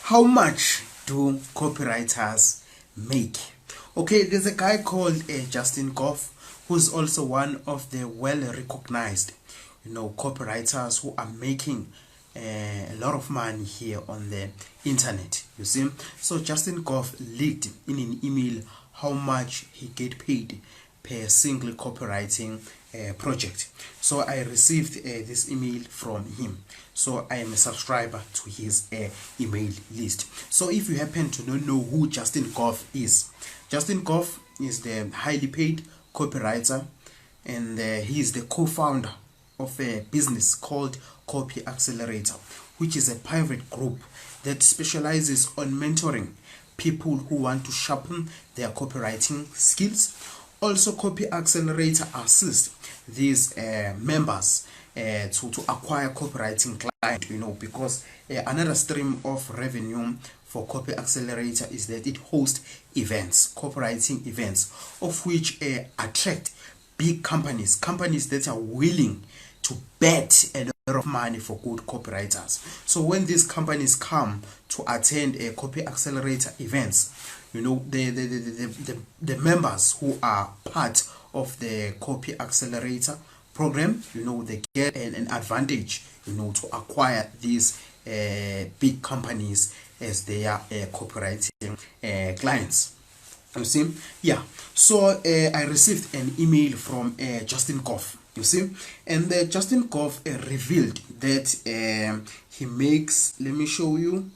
How much do copywriters make? Okay, there's a guy called Justin Goff, who's also one of the well-recognized, copywriters who are making a lot of money here on the internet. You see, so Justin Goff leaked in an email how much he get paid per single copywriting project. So I received this email from him. So I am a subscriber to his email list. So if you happen to not know who Justin Goff is the highly paid copywriter, and he is the co-founder of a business called Accelerator, which is a private group that specializes on mentoring people who want to sharpen their copywriting skills. Also, Accelerator assists these members to acquire copywriting clients, because another stream of revenue for Accelerator is that it hosts events, copywriting events, of which attract big companies that are willing to bet a lot of money for good copywriters. So when these companies come to attend a Accelerator events, the members who are part of the Accelerator program, they get an advantage, to acquire these big companies as their copywriting clients. You see, yeah. So I received an email from Justin Goff. You see, and Justin Goff revealed that he makes. Let me show you.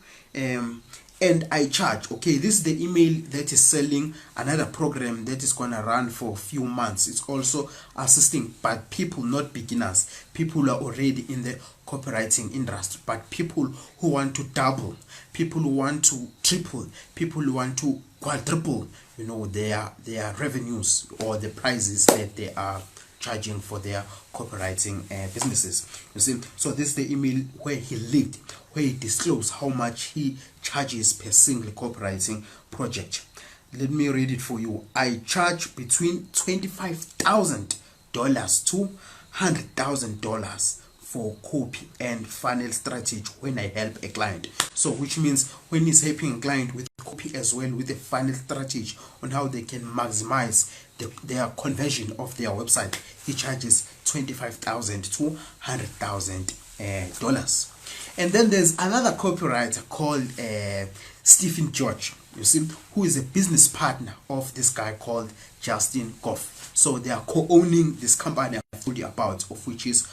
And I charge. Okay, this is the email that is selling another program that is gonna run for a few months. It's also assisting, but people, not beginners, people who are already in the copywriting industry, but people who want to double, people who want to triple, people who want to quadruple, their revenues or the prices that they are charging for their copywriting businesses. You see, so this is the email where he leaked, where he disclosed how much he charges per single copywriting project. Let me read it for you. I charge between $25,000 to $100,000 for copy and funnel strategy when I help a client. So which means when he's helping a client with copy as well with a funnel strategy on how they can maximize their conversion of their website, he charges $25,000 to $100,000. And then there's another copywriter called Stephan George, you see, who is a business partner of this guy called Justin Goff. So they are co-owning this company I told you about, of which is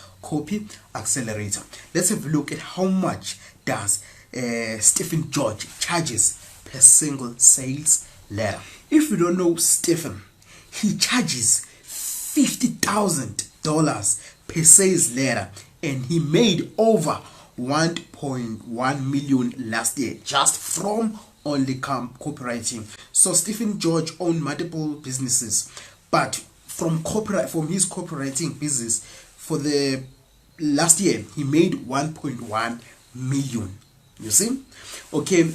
Accelerator. Let's have a look at how much does Stephan George charges per single sales letter. If you don't know Stephan, he charges $50,000 per sales letter, and he made over 1.1 million last year just from only copywriting. So Stephan George owned multiple businesses, but from his copywriting business for the last year he made 1.1 million. You see, okay.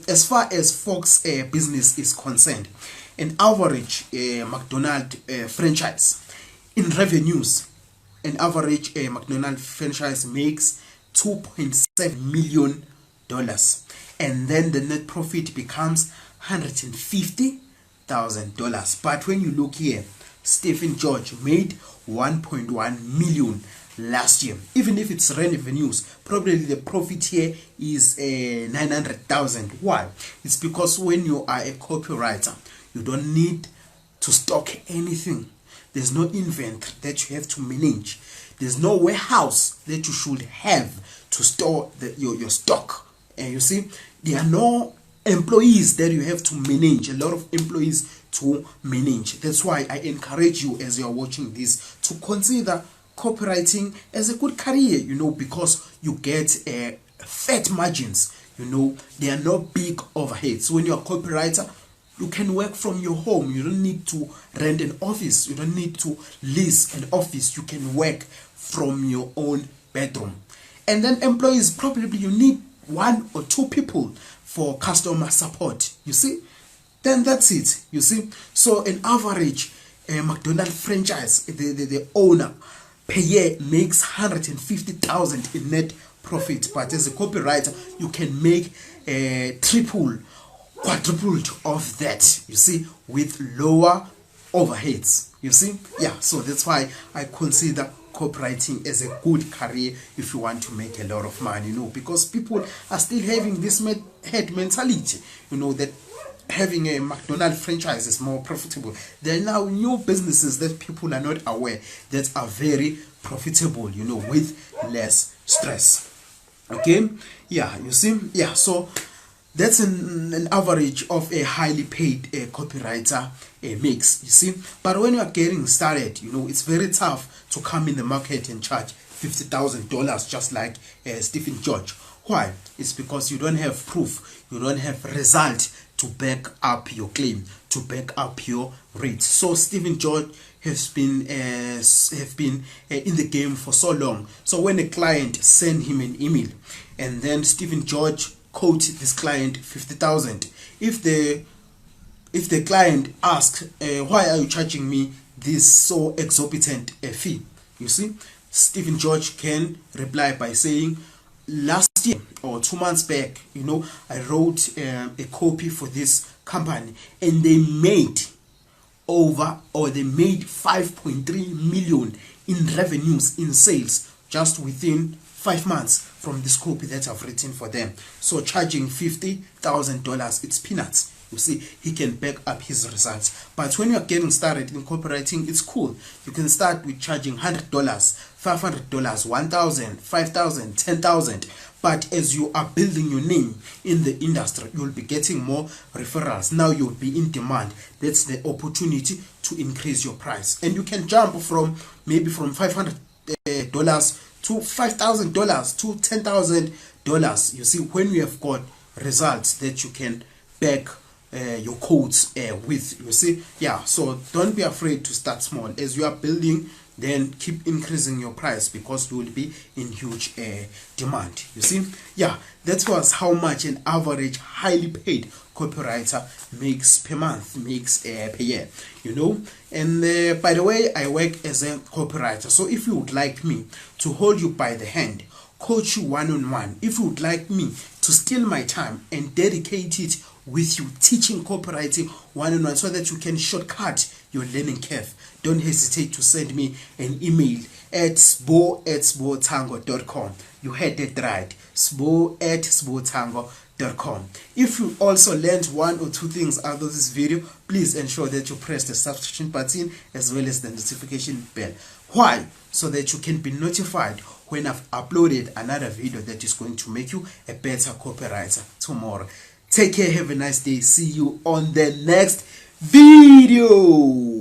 As far as Fox business is concerned, an average McDonald's franchise in revenues, an average McDonald's franchise makes $2.7 million, and then the net profit becomes $150,000. But when you look here, Stephan George made 1.1 million last year. Even if it's revenues, probably the profit here is 900,000. Why? It's because when you are a copywriter, you don't need to stock anything. There's no inventory that you have to manage. There's no warehouse that you should have to store your stock. And you see, there are no employees that you have to manage, a lot of employees to manage. That's why I encourage you, as you're watching this, to consider copywriting as a good career, because you get fat margins, there are no big overheads. When you're a copywriter, you can work from your home. You don't need to rent an office. You don't need to lease an office. You can work from your own bedroom. And then employees, probably you need 1 or 2 people for customer support. You see? Then that's it. You see? So an average McDonald's franchise, the owner per year makes $150,000 in net profit, but as a copywriter you can make triple, quadrupled of that, you see, with lower overheads, you see. Yeah, so that's why I consider copywriting as a good career if you want to make a lot of money, because people are still having this head mentality, that having a McDonald's franchise is more profitable. There are now new businesses that people are not aware that are very profitable, with less stress. Okay, yeah, you see, yeah, so that's an average of a highly paid copywriter makes, you see. But when you are getting started, it's very tough to come in the market and charge $50,000 just like Stephan George. Why? It's because you don't have proof, you don't have result to back up your claim, to back up your rate. So Stephan George has been in the game for so long. So when a client send him an email and then Stephan George quote this client 50,000, if the client asks, why are you charging me this so exorbitant fee, you see, Stephan George can reply by saying, last year or 2 months back, I wrote a copy for this company and they made 5.3 million in revenues, in sales, just within 5 months from this copy that I've written for them. So charging $50,000, it's peanuts. You see, he can back up his results. But when you're getting started in copywriting, it's cool. You can start with charging $100, $500, $1,000, $5,000, $10,000. But as you are building your name in the industry, you'll be getting more referrals. Now you'll be in demand. That's the opportunity to increase your price. And you can jump from $500 to $5,000 to $10,000. You see, when you have got results that you can back your codes with, you see. Yeah, so don't be afraid to start small. As you are building, then keep increasing your price because you will be in huge demand, you see. Yeah, that was how much an average highly paid copywriter makes per month, makes per year, And by the way, I work as a copywriter. So if you would like me to hold you by the hand, coach you one-on-one, if you would like me to steal my time and dedicate it with you teaching copywriting one-on-one so that you can shortcut your learning curve, don't hesitate to send me an email at sbo@sbotango.com. You heard it right, sbo@sbotango.com. If you also learned one or two things out of this video, please ensure that you press the subscription button as well as the notification bell. Why? So that you can be notified when I've uploaded another video that is going to make you a better copywriter tomorrow. Take care, have a nice day. See you on the next video.